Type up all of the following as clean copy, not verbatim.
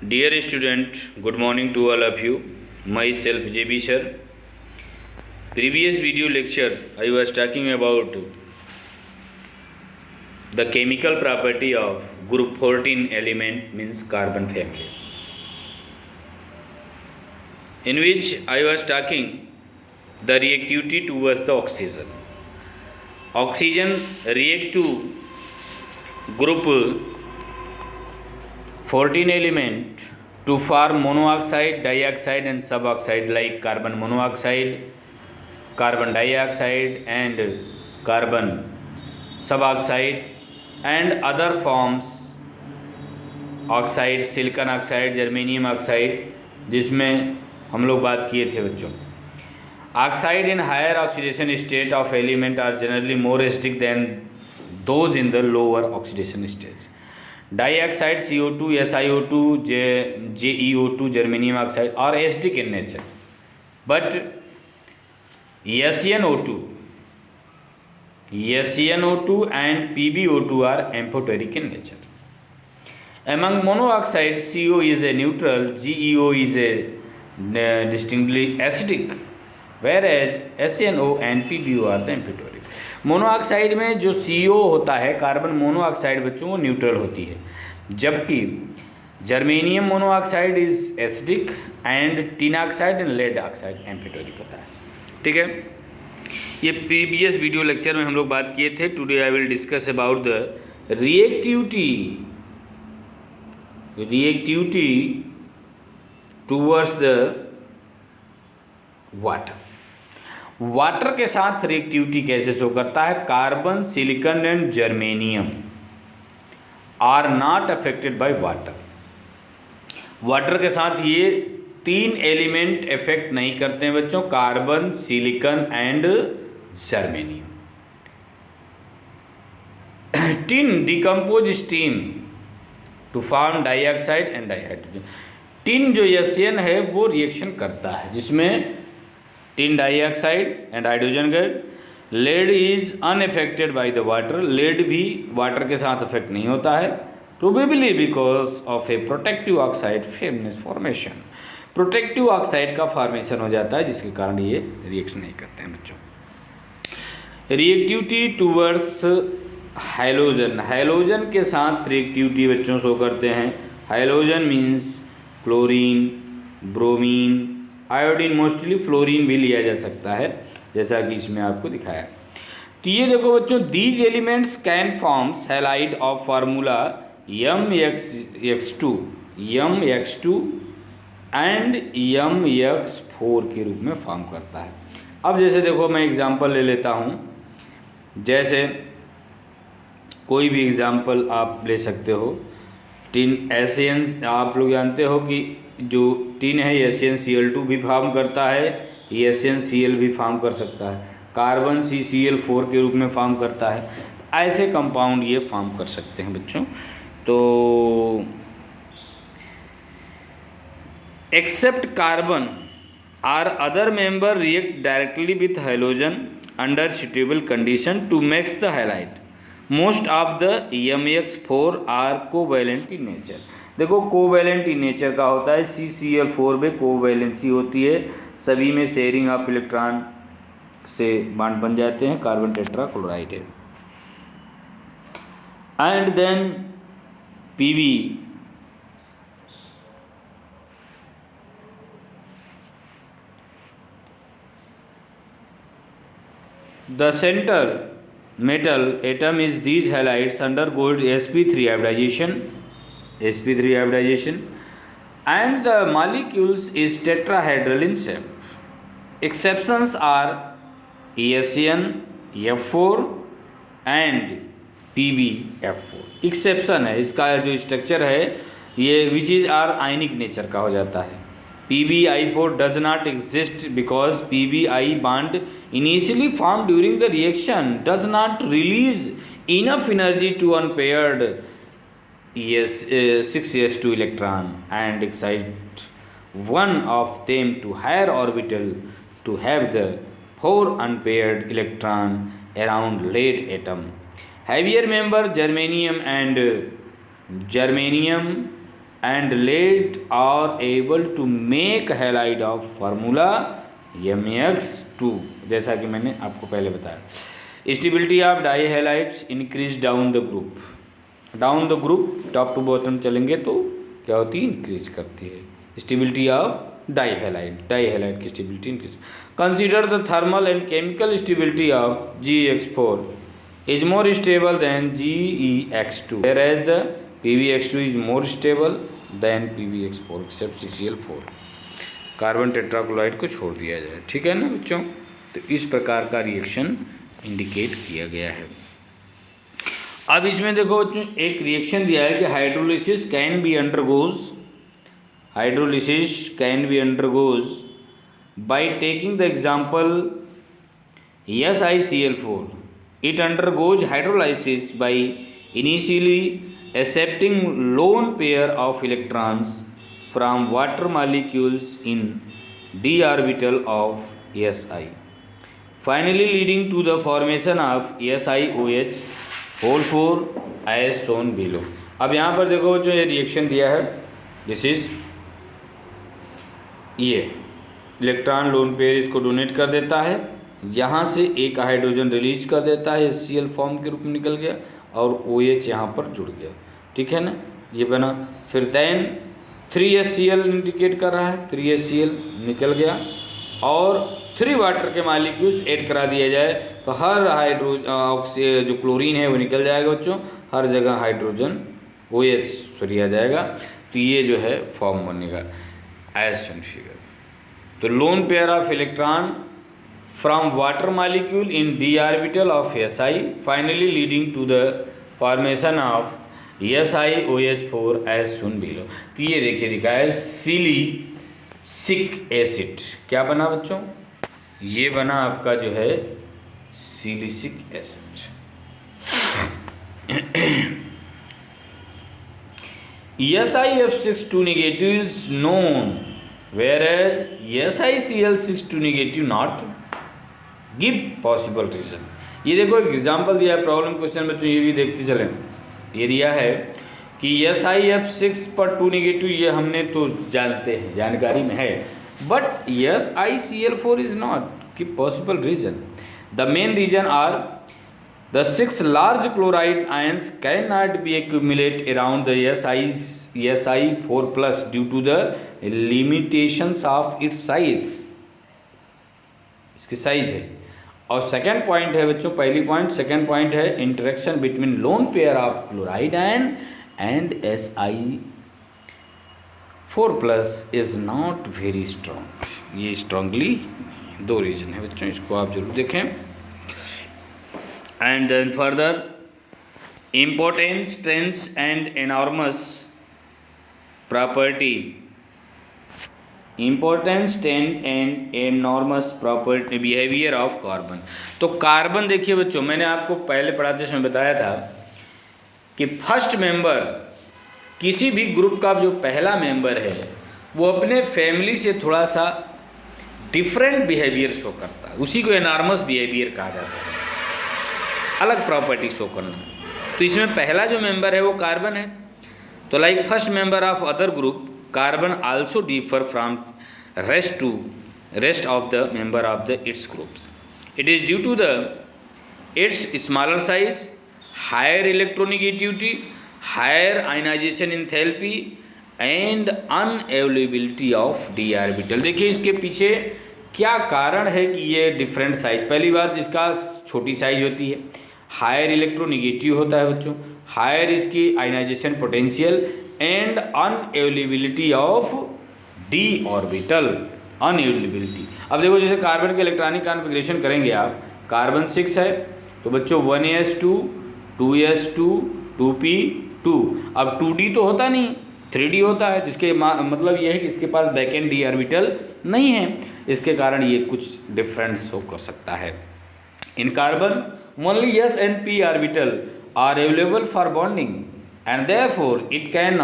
Dear student, good morning to all of you. Myself JB sir. Previous video lecture I was talking about the chemical property of group 14 element means carbon family, in which I was talking the reactivity towards the oxygen. Oxygen react to group 14 element to form monoxide, dioxide and suboxide like carbon monoxide, carbon dioxide and carbon suboxide and other forms oxide, silicon oxide, germanium oxide, जिसमें हम लोग बात किए थे बच्चों. Oxide in higher oxidation state of element are generally more acidic than those in the lower oxidation stage. Dioxide CO2, SiO2, JeO2, germanium oxide are acidic in nature, but SnO2 and PbO2 are amphoteric in nature. Among monoxide, CO is a neutral, GeO is a distinctly acidic, whereas SnO and PbO are the amphoteric. Monoxide में जो CO होता है, carbon monoxide बच्चों, वो neutral होती है, जबकि germanium monoxide is acidic and tin oxide and lead oxide amphoteric होता है. ठीक है, ये प्रीवियस वीडियो लेक्चर में हम लोग बात किए थे. Today I will discuss about the reactivity towards the water के साथ रिएक्टिविटी कैसे शो करता है. Carbon, silicon and germanium are not affected by water के साथ ये तीन एलिमेंट इफेक्ट नहीं करते हैं बच्चों, carbon, silicon and germanium. Tin decompose steam to form dioxide and dihydrogen. Tin जो SN है वो रिएक्शन करता है, जिसमें tin dioxide and hydrogen gas. Lead is unaffected by the water. Lead भी वाटर के साथ अफेक्ट नहीं होता है, probably because of a protective oxide formation. Protective oxide का फॉर्मेशन हो जाता है, जिसके कारण ये रिएक्शन नहीं करते हैं बच्चों. Reactivity towards halogen. हाइलोजन के साथ रिएक्टिविटी बच्चों शो करते हैं. Halogen means chlorine, bromine, iodine. Mostly fluorine भी लिया जा सकता है, जैसा कि इसमें आपको दिखाया. तो ये देखो बच्चों, these elements can forms halide of formula MX2 and MX4 के रूप में फॉर्म करता है. अब जैसे देखो, मैं एग्जांपल ले लेता हूँ. जैसे कोई भी एग्जांपल आप ले सकते हो. टिन SN, आप लोग जानते हो कि जो टिन है SnCl2 भी फॉर्म करता है, SnCl भी फॉर्म कर सकता है. कार्बन CCl4 के रूप में फॉर्म करता है. ऐसे कंपाउंड ये फॉर्म कर सकते हैं बच्चों. तो except carbon are other member react directly with halogen under suitable condition to makes the highlight. Most of the MX4 are covalent in nature. देखो, कोवैलेंट इन नेचर का होता है. CCl4 में कोवैलेंसी होती है, सभी में शेयरिंग ऑफ इलेक्ट्रॉन से बॉन्ड बन जाते हैं. कार्बन टेट्राक्लोराइड है. And then Pb the center metal atom is these halides undergoes sp3 hybridization and the molecules is tetrahedral in shape. Exceptions are ESN F4 and PbF4. Exception है, इसका जो structure है ये which is are ionic nature का हो जाता है. PbI4 does not exist because PbI bond initially form during the reaction does not release enough energy to unpaired 6s2 electron and excite one of them to higher orbital to have the 4 unpaired electron around lead atom. Heavier member germanium and lead are able to make halide of formula MX2, जैसा कि मैंने आपको पहले बताया। Stability of dihalides increase down the group, top to bottom चलेंगे तो क्या होती है, इंक्रीज करती है स्टेबिलिटी ऑफ डाई हैलाइड की stability increase. Consider the thermal and chemical stability of GX4 is more stable than GeX2, whereas the PbX2 is more stable than PbX4 except CCl4। Carbon tetrachloride को छोड़ दिया जाए, ठीक है ना बच्चों। तो इस प्रकार का रिएक्शन इंडिकेट किया गया है। अब इसमें देखो बच्चों, एक रिएक्शन दिया है कि hydrolysis can be undergoes by taking the example SiCl4। It undergoes hydrolysis by initially accepting lone pair of electrons from water molecules in d orbital of Si, finally leading to the formation of SiOH whole 4 as shown below। अब यहाँ पर देखो जो ये reaction दिया है, this is ये electron lone pair इसको डोनेट कर देता है, यहाँ से एक हाइड्रोजन रिलीज कर देता है, Cl फॉर्म के रूप में निकल गया और OH यहाँ पर जुड़ गया, ठीक है ना, ये बना। फिर देन 3HCl इंडिकेट कर रहा है, 3HCl निकल गया और 3 वाटर के मालिक्यूल्स ऐड करा दिया जाए तो हर जो क्लोरीन है वो निकल जाएगा बच्चों, हर जगह हाइड्रोजन OH आ जाएगा। तो ये जो है फॉर्म बनेगा एज शोन फिगर। तो loan pair of electron from water molecule in d orbital of Si, finally leading to the formation of SiOH4 as shown below। तो ये देखिए दिखा है सिलिसिक एसिड, क्या बना बच्चों, ये बना आपका जो है silicic acid. SiF62 negative is known, whereas SiCl62 negative not give possible reason. ये देखो एक एग्जाम्पल दिया है, प्रॉब्लम क्वेश्चन बच्चों, ये भी देखते चलें। ये दिया है कि SiF6 पर 2 नेगेटिव, ये हमने तो जानते हैं, जानकारी में है, but SiCl4 is not give possible reason. The main reason are the 6 large chloride ions can not be accumulate around the Si4 plus due to the limitations of its size, इसकी size है। और second point है बच्चों, पहली point, second point है interaction between lone pair of chloride ion and Si4 plus is not very strong. ये strongly 2 reason है बच्चों, इसको आप जरूर देखें। And then further importance, strength and enormous property, importance, strength and enormous property behaviour of carbon. तो carbon देखिए बच्चों, मैंने आपको पहले पढ़ाते समय बताया था कि फर्स्ट मेंबर, किसी भी ग्रुप का जो पहला मेंबर है वो अपने फैमिली से थोड़ा सा डिफरेंट बिहेवियर शो करता है, उसी को एनॉर्मस बिहेवियर कहा जाता है, अलग प्रॉपर्टी शो करना। तो इसमें पहला जो मेंबर है वो कार्बन है। तो like first member of other group, carbon also differ from rest of the member of the its groups. It is due to the its smaller size, higher electronegativity, higher ionization enthalpy and unavailability of d orbital। देखिए इसके पीछे क्या कारण है कि ये different size. पहली बात, इसका छोटी साइज होती है, हायर इलेक्ट्रोनेगेटिव होता है बच्चों, हायर इसकी ionisation potential and unavailability of D orbital, unavailability. अब देखो जैसे कार्बन के इलेक्ट्रॉनिक कॉन्फ़िगरेशन करेंगे आप, कार्बन 6 है तो बच्चों 1s2 2s2 2p2। अब 2d तो होता नहीं, 3d होता है, जिसके मतलब ये है कि इसके पास बैक एंड डी ऑर्बिटल नहीं है, इसके कारण ये कुछ डिफरेंस शो कर सकता है। In carbon only s and p orbital are available for bonding and therefore it can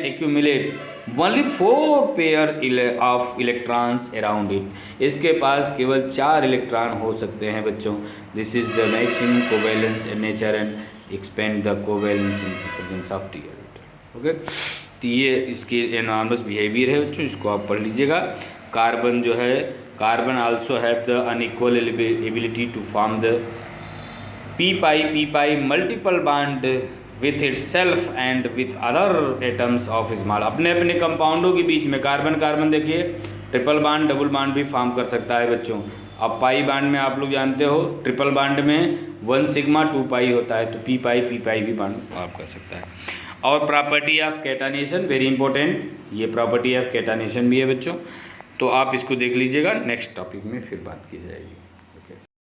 accumulate only 4 pair of electrons around it। इसके पास केवल 4 इलेक्ट्रॉन हो सकते हैं बच्चों। This is the maximum covalence in nature and expand the covalence in presence of d orbital. Okay, तो ये इसकी enormous behaviour है बच्चों, इसको आप पढ़ लीजिएगा। कार्बन जो है, carbon also have the unequal ability to form the P pi multiple bond with itself and with other atoms of small. अपने अपने कंपाउंडों के बीच में कार्बन कार्बन देखिए ट्रिपल बॉन्ड डबल बॉन्ड भी फॉर्म कर सकता है बच्चों। अब पाई बॉन्ड में आप लोग जानते हो ट्रिपल बॉन्ड में 1 सिग्मा 2 पाई होता है, तो पी पाई भी बॉन्ड फॉर्म कर सकता है। और प्रॉपर्टी ऑफ कैटानेशन वेरी इंपॉर्टेंट, ये प्रॉपर्टी ऑफ कैटानेशन भी है बच्चों, तो आप इसको देख लीजिएगा, नेक्स्ट टॉपिक में फिर बात की जाएगी।